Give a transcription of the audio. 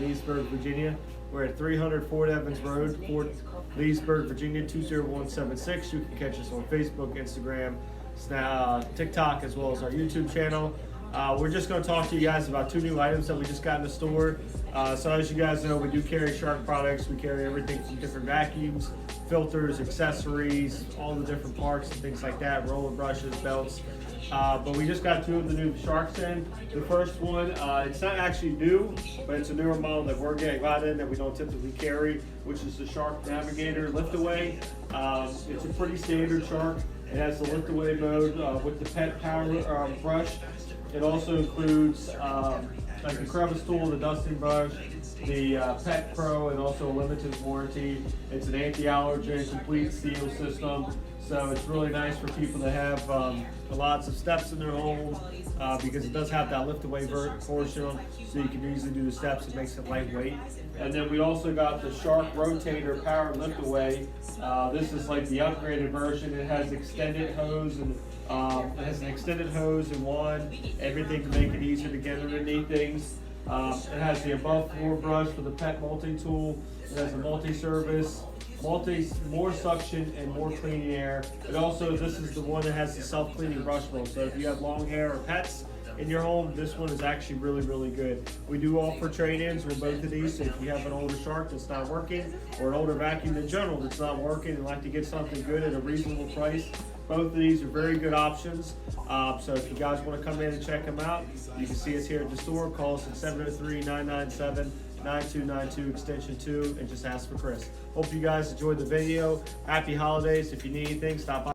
Leesburg, Virginia. We're at 300 Fort Evans Road, Fort Leesburg, Virginia 20176. You can catch us on Facebook, Instagram, TikTok, as well as our YouTube channel. We're just going to talk to you guys about 2 new items that we just got in the store. So as you guys know, we do carry Shark products. We carry everything from different vacuums, filters, accessories, all the different parts and things like that, roller brushes, belts. But we just got 2 of the new Sharks in. The first one, it's not actually new, but it's a newer model that we're getting right in that we don't typically carry, which is the Shark Navigator Lift-Away. It's a pretty standard Shark. It has the lift-away mode with the pet power brush. It also includes like the crevice tool, the dusting brush, the Pet Pro, and also a limited warranty. It's an anti-allergen complete steel system, so it's really nice for people that have lots of steps in their home because it does have that lift-away portion, so you can easily do the steps. It makes it lightweight. And then we also got the Shark Rotator Power Lift-Away. This is like the upgraded version. It has extended hose and it has an extended hose and wand, everything to make it easier to get underneath things. It has the above floor brush for the pet multi-tool. It has a multi-service, more suction and more cleaning air. It also, this is the one that has the self-cleaning brush roll. So if you have long hair or pets in your home, this one is actually really, really good. We do offer trade-ins with both of these, so if you have an older Shark that's not working, or an older vacuum in general that's not working and like to get something good at a reasonable price, both of these are very good options. So if you guys want to come in and check them out, you can see us here at the store. Call us at 703-997-9292 extension 2 and just ask for Chris. Hope you guys enjoyed the video. Happy holidays. If you need anything, stop by.